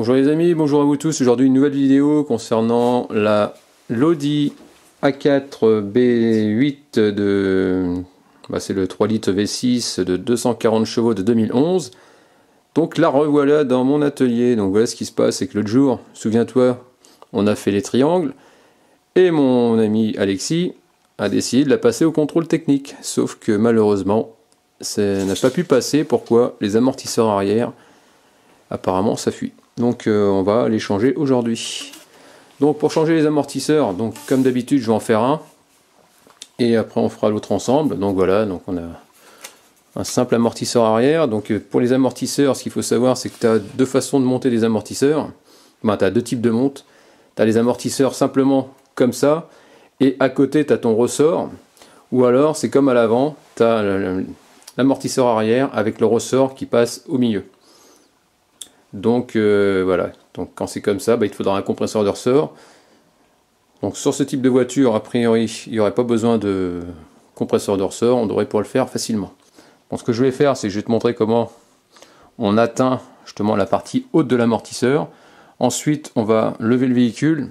Bonjour les amis, bonjour à vous tous. Aujourd'hui une nouvelle vidéo concernant la l'Audi A4 B8 de... c'est le 3 litres V6 de 240 chevaux de 2011. Donc la revoilà dans mon atelier. Donc voilà ce qui se passe, c'est que l'autre jour, souviens-toi, on a fait les triangles et mon ami Alexis a décidé de la passer au contrôle technique. Sauf que malheureusement, ça n'a pas pu passer. Pourquoi? Les amortisseurs arrière, apparemment ça fuit. Donc on va les changer aujourd'hui. Donc pour changer les amortisseurs, donc comme d'habitude je vais en faire un et après on fera l'autre ensemble. Donc voilà, donc on a un simple amortisseur arrière. Donc pour les amortisseurs, ce qu'il faut savoir, c'est que tu as deux façons de monter les amortisseurs. Tu as deux types de monte. Tu as les amortisseurs simplement comme ça et à côté tu as ton ressort, ou alors c'est comme à l'avant, tu as l'amortisseur arrière avec le ressort qui passe au milieu. Donc voilà, donc quand c'est comme ça, il te faudra un compresseur de ressort. Donc sur ce type de voiture, a priori, il n'y aurait pas besoin de compresseur de ressort, on devrait pouvoir le faire facilement. Donc ce que je vais faire, c'est que je vais te montrer comment on atteint justement la partie haute de l'amortisseur. Ensuite, on va lever le véhicule.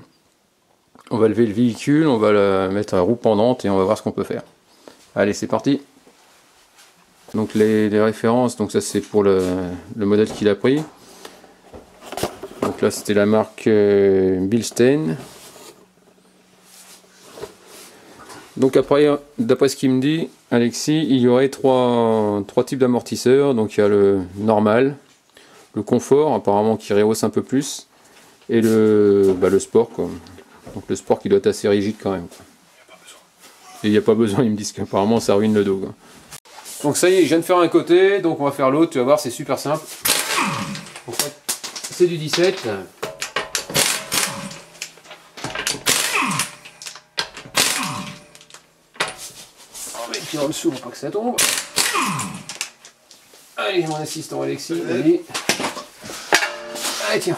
On va lever le véhicule, on va le mettre à roue pendante et on va voir ce qu'on peut faire. Allez, c'est parti. Donc les références, donc ça c'est pour le modèle qu'il a pris. Donc là c'était la marque Bilstein. Donc après, d'après ce qu'il me dit, Alexis, il y aurait trois types d'amortisseurs. Donc il y a le normal, le confort apparemment qui rehausse un peu plus, et le sport quoi. Donc le sport qui doit être assez rigide quand même. Et il n'y a pas besoin, ils me disent qu'apparemment ça ruine le dos quoi. Donc ça y est, je viens de faire un côté, donc on va faire l'autre, tu vas voir, c'est super simple. En fait, c'est du 17. On va mettre en dessous pour pas que ça tombe. Allez, mon assistant Alexis, allez. Allez, tiens.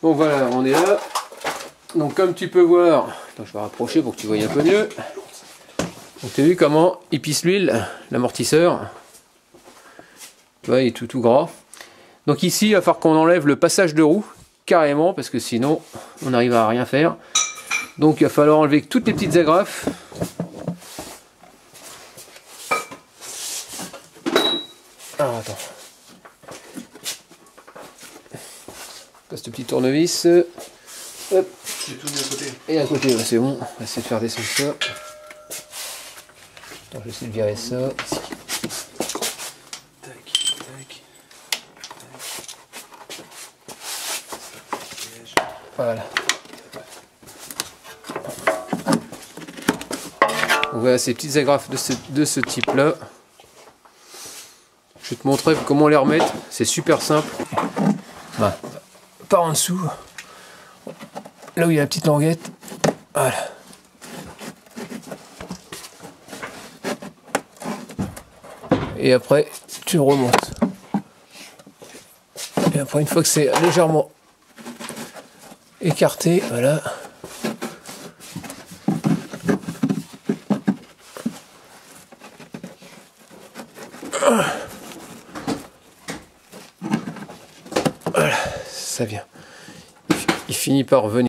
Donc voilà, on est là. Donc comme tu peux voir, attends, je vais rapprocher pour que tu voyes un peu mieux. Donc tu as vu comment il pisse l'huile, l'amortisseur. Tu vois, il est tout gras. Donc ici, il va falloir qu'on enlève le passage de roue, carrément, parce que sinon, on n'arrive à rien faire. Donc il va falloir enlever toutes les petites agrafes. Alors attends. Passe ce petit tournevis. Hop. J'ai tout mis à côté. Et à côté, c'est bon. On va essayer de faire descendre ça. Attends, je vais essayer de virer ça. Voilà. Voilà ces petites agrafes de ce type là. Je vais te montrer comment les remettre. C'est super simple. Par en dessous. Là où il y a la petite languette. Voilà. Et après, tu le remontes. Et après, une fois que c'est légèrement écarté, voilà. Voilà, ça vient. Il finit par revenir.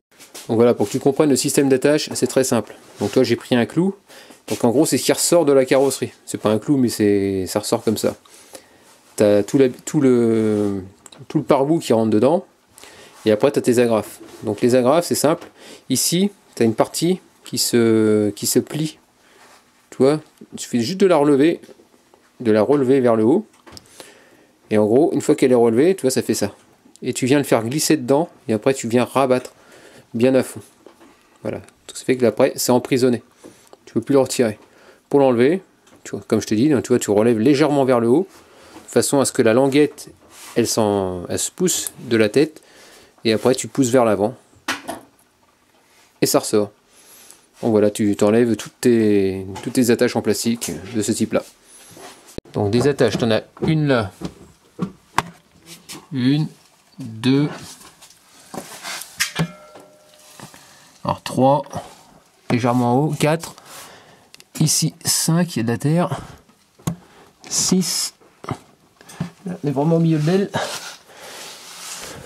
Donc voilà, pour que tu comprennes le système d'attache, c'est très simple. Donc toi, j'ai pris un clou. Donc en gros, c'est ce qui ressort de la carrosserie. C'est pas un clou, mais ça ressort comme ça. Tu as tout le pare-boue qui rentre dedans. Et après, tu as tes agrafes. Donc les agrafes, c'est simple. Ici, tu as une partie qui se plie. Tu vois, il suffit juste de la relever vers le haut. Et en gros, une fois qu'elle est relevée, tu vois, ça fait ça. Et tu viens le faire glisser dedans. Et après, tu viens rabattre bien à fond. Voilà. Tout ça fait que après, c'est emprisonné. Tu ne peux plus le retirer. Pour l'enlever, tu vois, comme je te dis, tu vois, tu relèves légèrement vers le haut, de façon à ce que la languette, elle se pousse de la tête. Et après, tu pousses vers l'avant. Et ça ressort. Donc voilà, tu t'enlèves toutes tes attaches en plastique de ce type-là. Donc des attaches, tu en as une là. Une, deux. Alors 3, légèrement en haut, 4, ici 5, il y a de la terre, 6, On est vraiment au milieu de l'aile.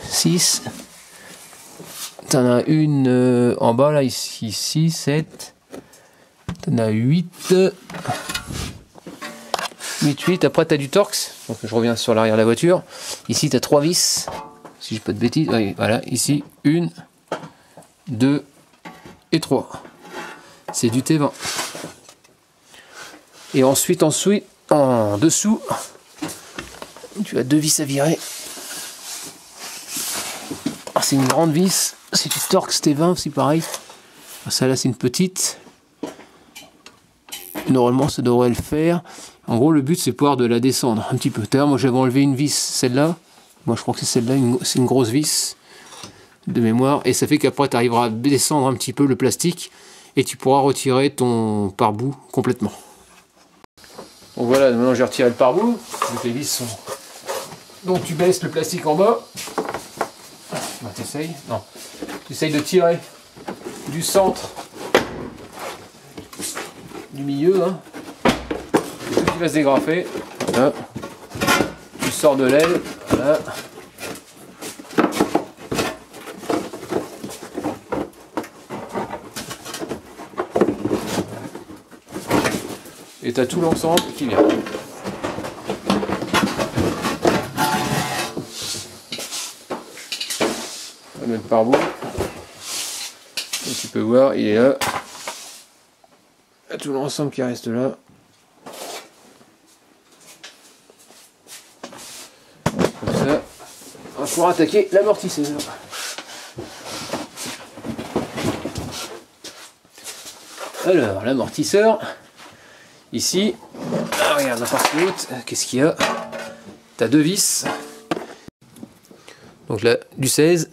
6. T'en as une en bas là, ici, 6, 7. T'en as 8. 8. Après t'as du Torx. Donc je reviens sur l'arrière de la voiture. Ici t'as 3 vis. Si je dis pas de bêtises. Oui, voilà, ici 1, 2 et 3. C'est du T20. Et ensuite, en dessous, tu as 2 vis à virer. Ah, c'est une grande vis. C'est du Torx T20 aussi pareil. Ça là c'est une petite. Normalement ça devrait le faire. En gros le but c'est pouvoir de la descendre un petit peu. D'ailleurs moi j'avais enlevé une vis, celle-là. Moi je crois que c'est celle-là, c'est une grosse vis de mémoire. Et ça fait qu'après tu arriveras à descendre un petit peu le plastique. Et tu pourras retirer ton pare-boue complètement. Donc voilà, maintenant j'ai retiré le pare-boue. Donc les vis sont... Donc tu baisses le plastique en bas. T'essayes? Non. Tu essayes de tirer du centre, du milieu, hein. Et tout qui va se dégrafer. Voilà. Tu sors de l'aile. Voilà. Et tu as tout l'ensemble qui vient. On va mettre par bout. Et tu peux voir, il est là. Il y a tout l'ensemble qui reste là. Comme ça. On va pouvoir attaquer l'amortisseur. Alors, l'amortisseur. Ici, regarde la partie haute, qu'est-ce qu'il y a? Tu as 2 vis. Donc là, du 16.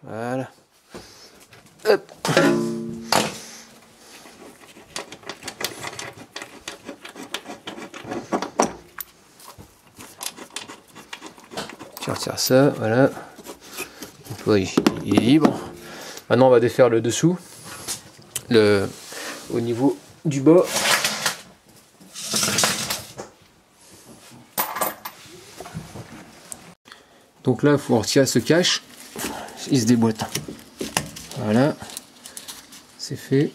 Voilà. Hop. Tu retires ça, voilà. Oui, il est libre. Maintenant on va défaire le dessous, au niveau du bas. Donc là il faut retirer ce cache, il se déboîte. Voilà, c'est fait.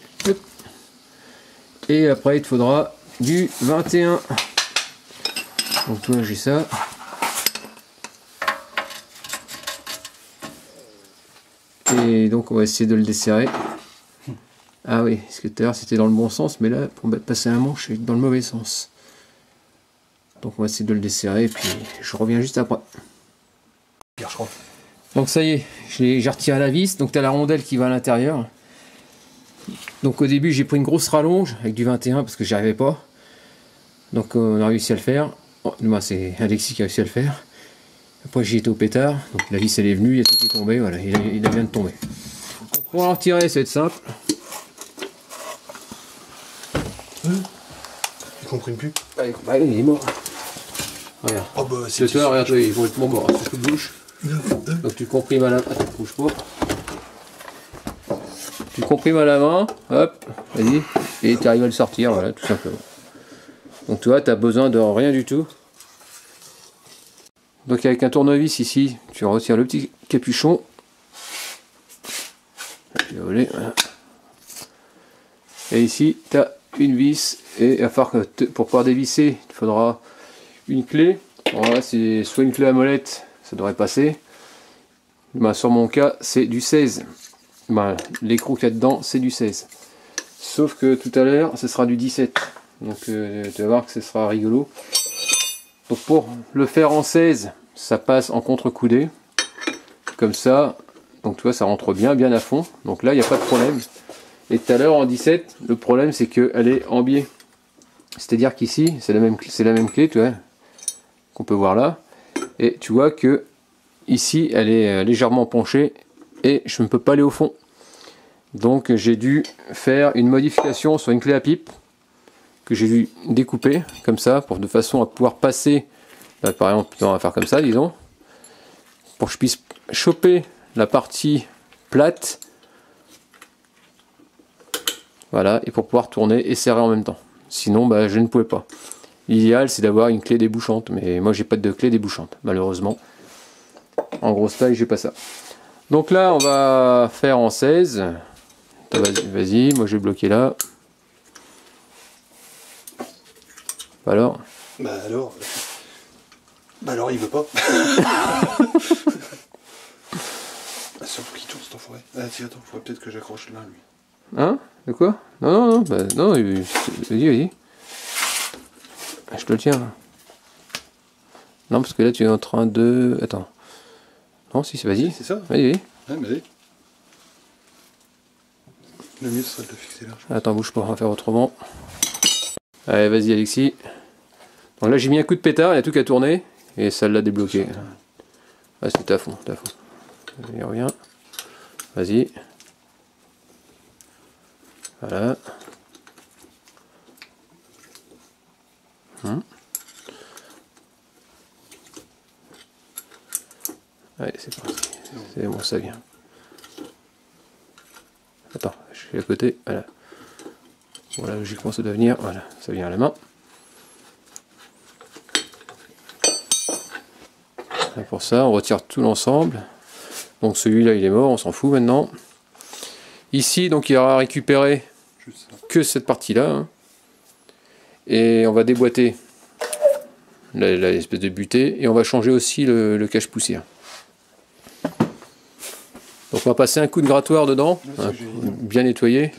Et après il te faudra du 21. Donc toi j'ai ça. Et donc on va essayer de le desserrer. Ah oui, parce que tout à l'heure c'était dans le bon sens, mais là pour passer un manche c'est dans le mauvais sens. Donc on va essayer de le desserrer et puis je reviens juste après. Donc ça y est, j'ai retiré la vis, donc tu as la rondelle qui va à l'intérieur. Donc au début j'ai pris une grosse rallonge avec du 21 parce que j'y arrivais pas. Donc on a réussi à le faire. Oh, moi c'est Alexis qui a réussi à le faire. Après j'y étais au pétard, donc la vis elle est venue, il y a tout qui est tombé, voilà, il vient de tomber. Donc, pour en retirer, ça va être simple. Il comprime plus. Bah, il est mort. Regarde. Oh bah c'est toi, regarde, ils vont être morts, c'est ce de bouche. Donc tu comprimes à la main, attends, bouge pas. Tu comprimes à la main, hop, vas-y, et tu arrives à le sortir, voilà, tout simplement. Donc tu vois, tu as besoin de rien du tout. Donc avec un tournevis ici, tu retires le petit capuchon. Voilà. Et ici, tu as une vis. Et à part que pour pouvoir dévisser, il faudra une clé. Voilà, c'est soit une clé à molette, ça devrait passer. Ben, sur mon cas, c'est du 16. Ben, l'écrou qu'il y a dedans, c'est du 16. Sauf que tout à l'heure, ce sera du 17. Donc tu vas voir que ce sera rigolo. Donc pour le faire en 16, ça passe en contre-coudé, comme ça, donc tu vois ça rentre bien à fond, donc là il n'y a pas de problème. Et tout à l'heure en 17, le problème c'est qu'elle est en biais, c'est à dire qu'ici c'est la même clé, tu vois, qu'on peut voir là, et tu vois que ici elle est légèrement penchée et je ne peux pas aller au fond. Donc j'ai dû faire une modification sur une clé à pipe que j'ai dû découper comme ça de façon à pouvoir passer, là, par exemple on va faire comme ça disons, pour que je puisse choper la partie plate Voilà, et pour pouvoir tourner et serrer en même temps. Sinon, bah, je ne pouvais pas. L'idéal, c'est d'avoir une clé débouchante, mais moi, j'ai pas de clé débouchante, malheureusement. En grosse taille, j'ai pas ça. Donc là, on va faire en 16. Vas-y, moi, je vais bloquer là. Alors. Bah alors il veut pas. Surtout qu'il tourne cet enfoiré. Ah tiens, attends, faudrait peut-être que j'accroche là lui. Hein? De quoi? Non, bah, non, vas-y. Je te le tiens. Non, parce que là, tu es en train de... Attends. Non, si, vas-y. C'est ça? Vas-y. Ouais, mais allez. Le mieux, ce serait de le fixer là. Attends, bouge pas, on va faire autrement. Allez, vas-y, Alexis. Donc là, j'ai mis un coup de pétard, il y a tout qu'à tourner. Et ça l'a débloqué. Ah, c'est à fond, Il revient. Vas-y. Voilà. Allez, c'est parti. C'est bon, ça vient. Attends, je suis à côté. Voilà. Voilà, logiquement, ça doit venir. Voilà, ça vient à la main. Et pour ça, on retire tout l'ensemble. Donc celui-là, il est mort, on s'en fout maintenant. Ici, donc, il aura récupéré que cette partie-là. Hein. Et on va déboîter l'espèce de butée. Et on va changer aussi le cache-poussière. Donc on va passer un coup de grattoir dedans, hein, bien nettoyé.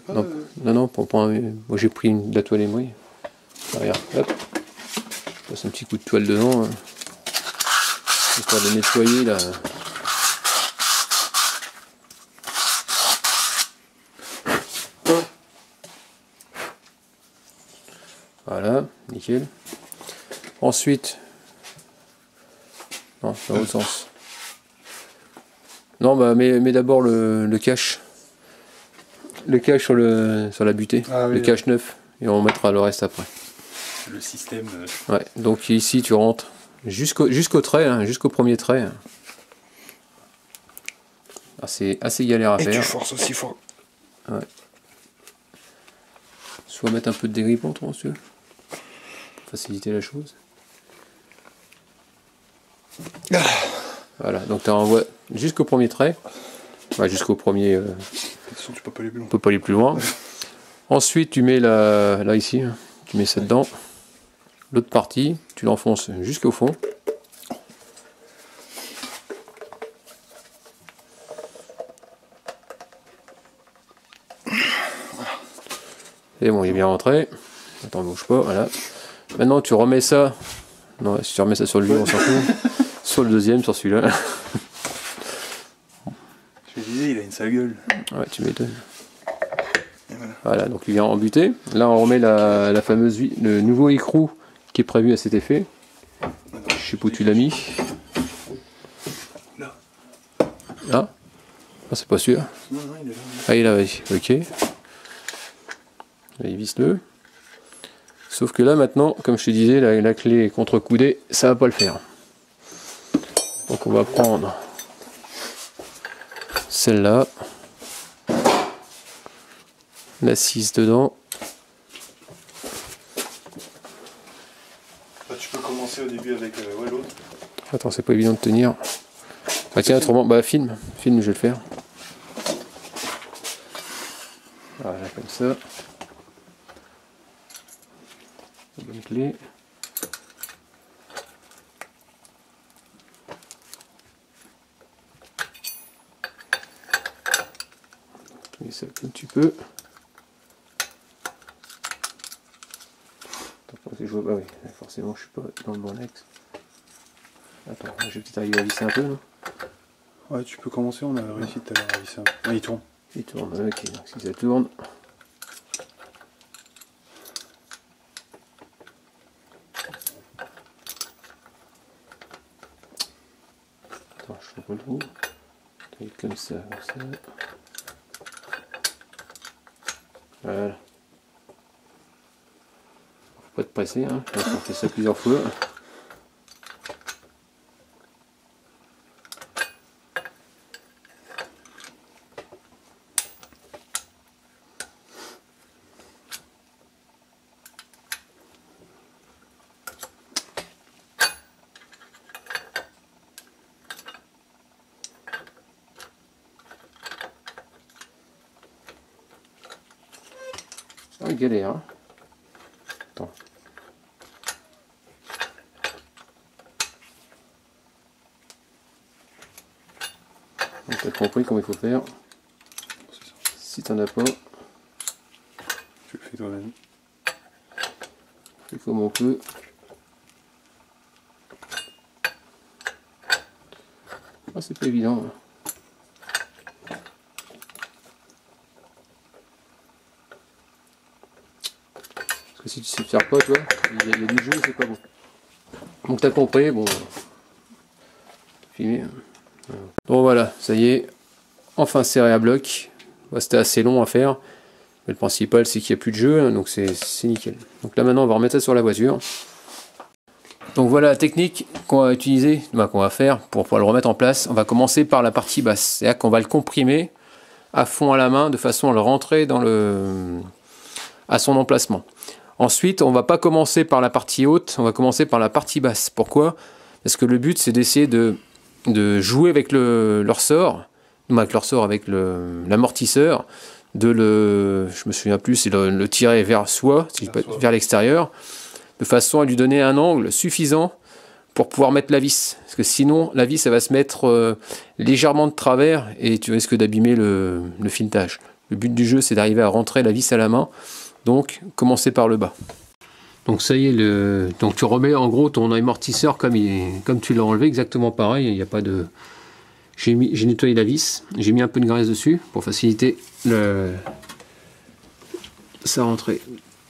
Non, moi j'ai pris de la toile émouille. Regarde, hop. Je passe un petit coup de toile dedans. Hein, histoire de nettoyer là. Voilà, nickel. Ensuite, non, dans l'autre sens. Non, bah, mais d'abord le cache. Le cache sur la butée. Ah, oui, le cache neuf. Et on mettra le reste après. Le système. Ouais, donc ici tu rentres jusqu'au trait, hein, jusqu'au premier trait. Ah, c'est assez galère à faire. Et tu forces aussi fort. Ouais. Soit mettre un peu de dégrippant, toi, si tu veux. Pour faciliter la chose. Voilà, donc tu renvoies jusqu'au premier trait. Ouais, jusqu'au premier. De toute façon, tu peux pas aller plus loin. On peut pas aller plus loin. Ensuite, tu mets là ici, tu mets ça dedans. L'autre partie, tu l'enfonces jusqu'au fond. Et bon, il est bien rentré. Attends, bouge pas, voilà. Maintenant, tu remets ça. Non, si tu remets ça sur le livre, on s'en fout. Sur le deuxième, sur celui-là. Je me disais, il a une sale gueule. Ouais, tu m'étonnes. Voilà, donc il vient en butée. Là, on remet la fameuse le nouveau écrou qui est prévu à cet effet. Je sais pas où tu l'as mis. Là. Là. Ah, c'est pas sûr. Non, il est là. Ah, il est là, vas-y. Ok. Allez, visse-le. Sauf que là, maintenant, comme je te disais, la clé contre-coudée, ça va pas le faire. Donc on va prendre celle-là. L'assise dedans. Bah, tu peux commencer au début avec l'autre. Attends, c'est pas évident de tenir. Ah tiens, autrement, bah filme, je vais le faire. Voilà, comme ça. La bonne clé. Tu mets ça comme tu peux. Attends, je vois, bah oui, forcément je suis pas dans le bon axe. Attends, je vais peut-être arriver à visser un peu, non? Ouais, tu peux commencer, on a réussi tout à l'heure à visser un peu. Ah, il tourne. Il tourne, ok, donc si ça tourne. Attends, je fais le trou. Comme ça, comme ça. Voilà. Faut pas te presser, hein. On fait ça plusieurs fois. Ah, galère. Hein. Attends. T'as compris comment il faut faire. Si t'en as pas, tu le fais toi-même. Fais comme on peut. Ah, c'est pas évident. Parce que si tu sais faire pas, toi, il y a du jeu, c'est pas bon. Donc t'as compris, bon. Filmer. Bon voilà, ça y est, enfin serré à bloc. C'était assez long à faire. Mais le principal c'est qu'il n'y a plus de jeu, donc c'est nickel. Donc là maintenant on va remettre ça sur la voiture. Donc voilà la technique qu'on va utiliser, qu'on va faire pour pouvoir le remettre en place. On va commencer par la partie basse, c'est-à-dire qu'on va le comprimer à fond à la main de façon à le rentrer dans à son emplacement. Ensuite on va pas commencer par la partie haute, on va commencer par la partie basse. Pourquoi? Parce que le but c'est d'essayer de jouer avec le ressort, avec l'amortisseur, je me souviens plus, c'est le tirer vers soi, vers l'extérieur, de façon à lui donner un angle suffisant pour pouvoir mettre la vis. Parce que sinon, la vis, elle va se mettre légèrement de travers et tu risques d'abîmer le filetage. Le but du jeu, c'est d'arriver à rentrer la vis à la main, donc commencer par le bas. Donc ça y est, donc tu remets en gros ton amortisseur comme tu l'as enlevé, exactement pareil, il n'y a pas de... J'ai nettoyé la vis, j'ai mis un peu de graisse dessus pour faciliter sa rentrée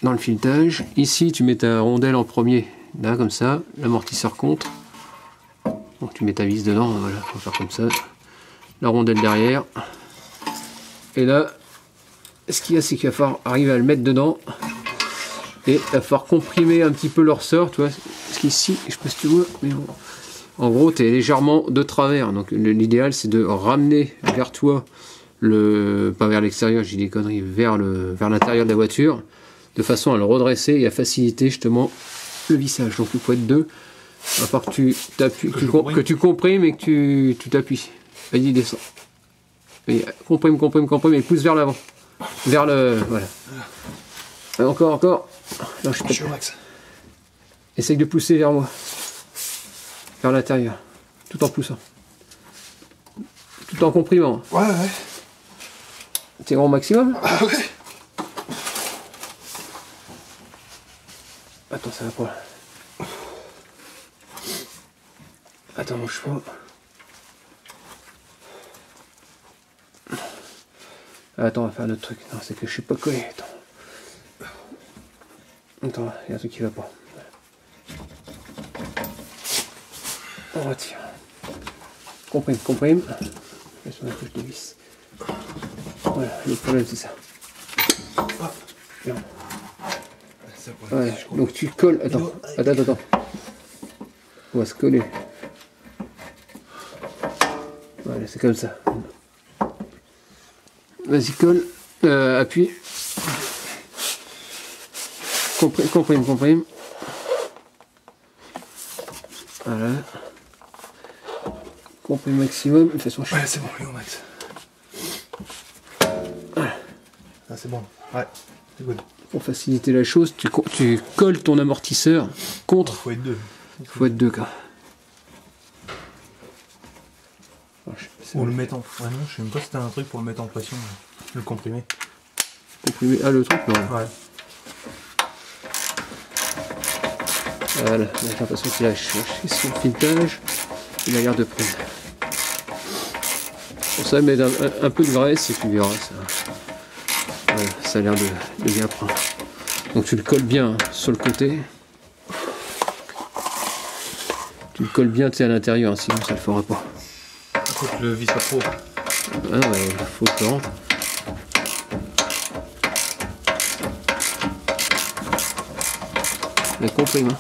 dans le filetage. Ici tu mets ta rondelle en premier, là comme ça, l'amortisseur contre. Donc tu mets ta vis dedans, voilà, on va faire comme ça. La rondelle derrière. Et là, ce qu'il y a, c'est qu'il va falloir arriver à le mettre dedans. Et il va falloir comprimer un petit peu le ressort, tu vois. Parce qu'ici, je sais pas si tu vois, mais bon. En gros, tu es légèrement de travers. Donc l'idéal, c'est de ramener vers toi, pas vers l'extérieur, j'ai des conneries, vers l'intérieur de la voiture, de façon à le redresser et à faciliter justement le vissage. Donc il faut être deux. Il va falloir que tu t'appuies, que tu comprimes et que tu t'appuies. Vas-y, descends. Comprime et pousse vers l'avant. Vers le... Voilà. Encore. Non, je suis au max. Essaye de pousser vers moi. Vers l'intérieur. Tout en poussant. Tout en comprimant. Ouais. T'es au maximum? Ah ouais. Attends, ça va pas. Attends, bouge pas. Attends, on va faire un autre truc. Non, c'est que je suis pas collé. Attends, il y a un truc qui va pas. On retire. Comprime. Je sur la couche de vis. Voilà, le problème c'est ça. Ouais, donc tu colles. Attends. On va se coller. Voilà, c'est comme ça. Vas-y, colle. Appuie. Comprime. Voilà. Comprime maximum. De toute façon, ouais, c'est bon, lui au max. Voilà. Ah, c'est bon. Ouais, c'est good. Pour faciliter la chose, tu colles ton amortisseur contre. Il faut être deux. Il faut être deux, quoi. Ou le mettre en... Ah non, je sais même pas si c'était un truc pour le mettre en pression, le comprimer. Comprimer... Ah, le truc, non. Ouais. Voilà, j'ai l'impression qu'il a cherché son filetage. Il a l'air de prendre. Pour ça, mettre un peu de graisse et tu verras. Voilà, ça a l'air de bien prendre. Donc tu le colles bien sur le côté. Tu le colles bien à l'intérieur, hein, sinon ça le fera pas. Faut que le vis soit trop. Ah ouais, faut que ça rentre. Mais comprime. Hein.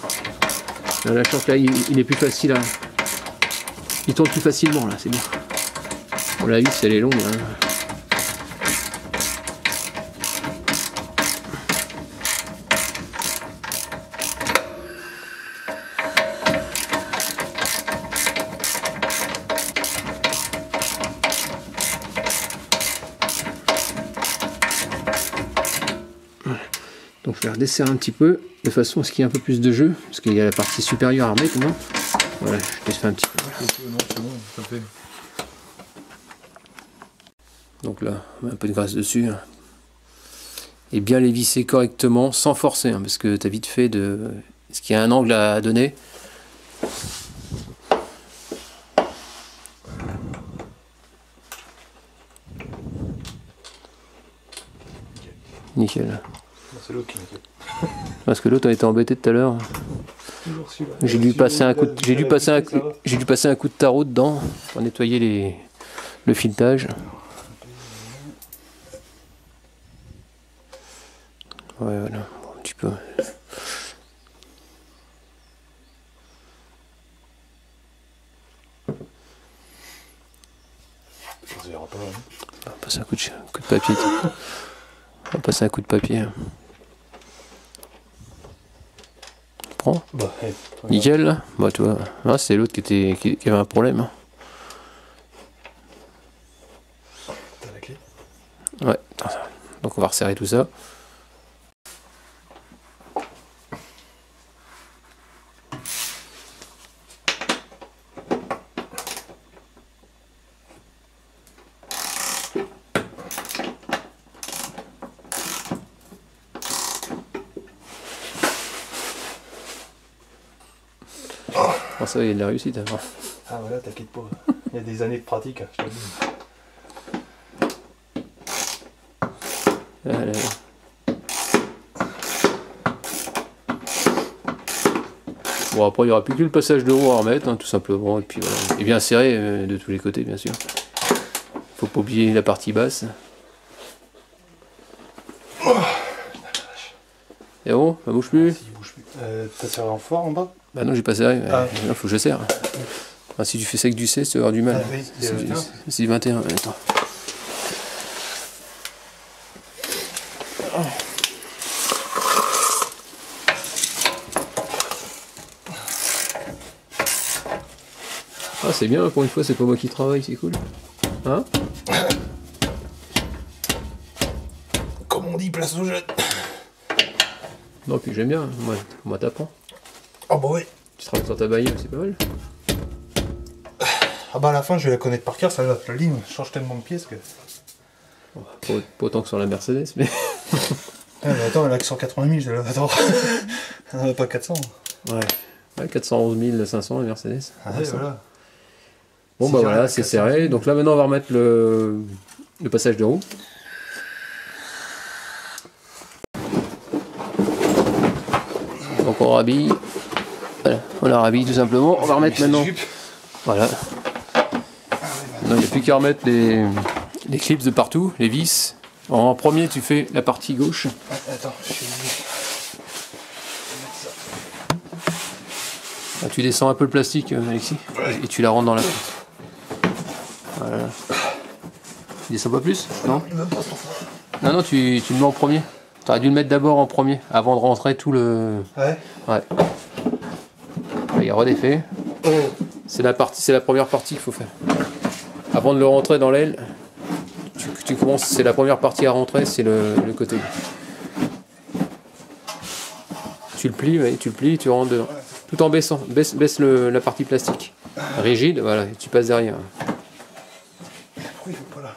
Là, la chance, là, il est plus facile à... Il tourne plus facilement, là, c'est bien. Bon, la vis, elle est longue. Hein. desserre un petit peu, de façon à ce qu'il y ait un peu plus de jeu, parce qu'il y a la partie supérieure à remettre, non? Voilà, je laisse faire un petit peu. Non, c'est bon, ça fait. Donc là, on met un peu de graisse dessus. Et bien les visser correctement, sans forcer, hein, parce que tu as vite fait de... Est-ce qu'il y a un angle à donner? Nickel. C'est l'autre qui nickel. Parce que l'autre a été embêté tout à l'heure. J'ai dû passer un coup de tarot dedans pour nettoyer le filetage. Ouais, voilà, bon, un petit peu. On va passer un coup de papier. On va passer un coup de papier. Prends. Bah, hey, nickel là. Bah tu vois, ah, c'est l'autre qui avait un problème. T'as la clé? Ouais, donc on va resserrer tout ça. Oh, ça, il y a de la réussite avant. Ah voilà, t'inquiète pas. Il y a des années de pratique, je te le dis. Allez. Bon, après il n'y aura plus que le passage de roue à remettre, hein, tout simplement, et puis voilà. Et bien serré de tous les côtés, bien sûr. Faut pas oublier la partie basse. Et bon, ça bouge plus? Il bouge plus. T'as serré en fort en bas? Bah non, j'ai pas serré, Ah. il faut que je serre. Ah, si tu fais ça avec du 16, tu vas avoir du mal. Ah, oui, C'est du 21, attends. Ah, c'est bien, pour une fois, c'est pas moi qui travaille, c'est cool. Hein? Comme on dit, place aux jeunes. Non, puis j'aime bien, moi t'apprends. Ah bah oui. Tu travailles sur ta bagnole, c'est pas mal. Ah bah à la fin, je vais la connaître par cœur, ça va. La ligne change tellement de pièces que... Pas autant que sur la Mercedes, mais... Ah, mais attends, elle a que 180 000, je l'ai... Attends. Elle n'en a pas 400. Ouais, 411 500 la Mercedes. Ah ouais, voilà. Bon, Si bah j'arrive voilà, à c'est 400 serré. Donc là, maintenant, on va remettre le passage de roue. Donc on rhabille. Voilà, on la rhabille tout simplement. On va remettre maintenant. Voilà. Il n'y a plus qu'à remettre les clips de partout, les vis. En premier, tu fais la partie gauche. Attends, je suis... Là, tu descends un peu le plastique, Alexis, et tu la rentres dans la porte. Voilà. Tu descends pas plus? Non? Non, tu le mets en premier. Tu aurais dû le mettre d'abord en premier, avant de rentrer tout le... Ouais. Ouais. Il redéfait. C'est la première partie qu'il faut faire. Avant de le rentrer dans l'aile, tu commences, c'est la première partie à rentrer, c'est le côté. Tu le plies, tu rentres dedans. Tout en baissant, baisse la partie plastique. Rigide, voilà, et tu passes derrière. Pourquoi il veut pas là?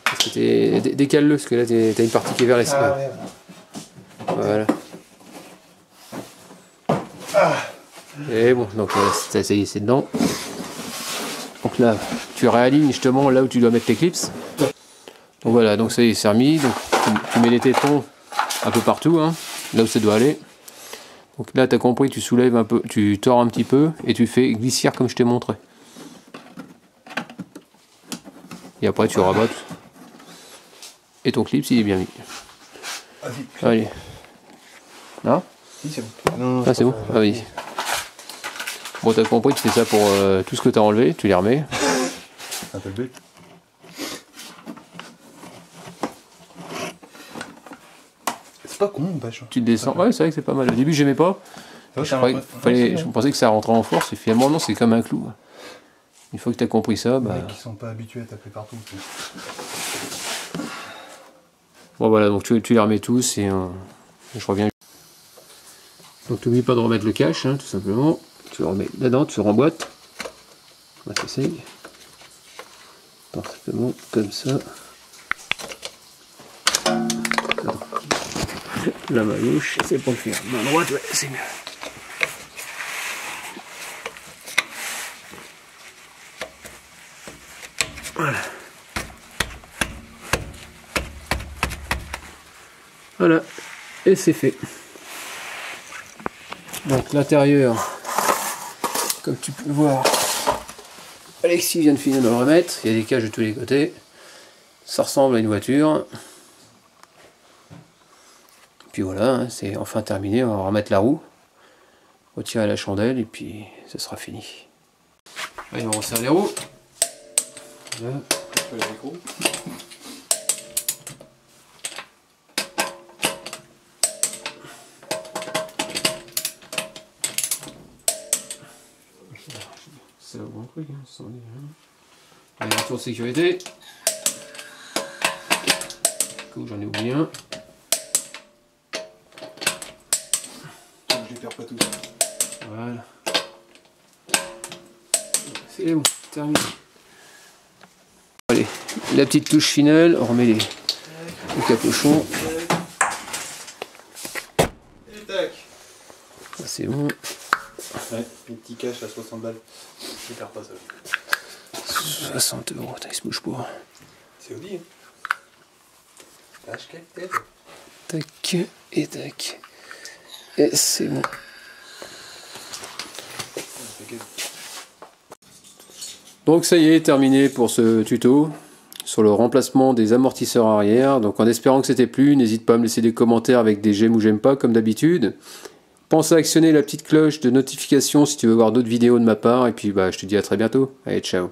Parce que décale-le, parce que là t'as une partie qui est vers l'espace. Ah ouais, Voilà. Et bon, donc ça y est, c'est dedans. Donc là, tu réalignes justement là où tu dois mettre tes clips. Donc voilà, donc ça y est, c'est remis. Donc tu mets les tétons un peu partout, hein, là où ça doit aller. Donc là, tu as compris, tu soulèves un peu, tu tords un petit peu et tu fais glissière comme je t'ai montré. Et après, tu rabattes. Et ton clip, il est bien mis. Allez. Là? Si, c'est bon. Ah, c'est bon? Ah oui. Bon, t'as compris, tu fais ça pour tout ce que t'as enlevé, tu les remets. C'est un peu le but. C'est pas con, bâche. Tu le descends. Ouais, c'est vrai que c'est pas mal. Au début, j'aimais pas. Je pensais que ça rentrait en force et finalement, non, c'est comme un clou. Une fois que tu as compris ça, Les mecs qui sont pas habitués à taper partout. Bon voilà, donc tu les remets tous et je reviens. Donc n'oublie pas de remettre le cache, hein, tout simplement. Tu le remets dedans, tu le remboîtes. On va t'essayer. Parfaitement, comme ça. La main gauche, c'est pour le faire. Main droite, ouais, c'est mieux. Voilà. Voilà, et c'est fait. Donc l'intérieur, comme tu peux le voir, Alexis vient de finir de le remettre. Il y a des cages de tous les côtés. Ça ressemble à une voiture. Puis voilà, hein, c'est enfin terminé. On va remettre la roue, retirer la chandelle et puis ça sera fini. Allez, on resserre les roues. Voilà. C'est un bon truc, hein, sans dire, hein. Allez, retour de sécurité. Cool, j'en ai oublié un. Je les perds pas tous. Voilà. C'est bon, terminé. Allez, la petite touche finale, on remet le capuchon. Et tac. C'est bon. Ouais, une petite cache à 60 balles. Je perds pas ça. 60 €, il se bouge pas. C'est Audi. Tac, Et tac. Et c'est bon. Donc ça y est, terminé pour ce tuto sur le remplacement des amortisseurs arrière. Donc en espérant que c'était plu, n'hésite pas à me laisser des commentaires avec des j'aime ou j'aime pas comme d'habitude. Pense à actionner la petite cloche de notification si tu veux voir d'autres vidéos de ma part. Et puis je te dis à très bientôt. Allez, ciao.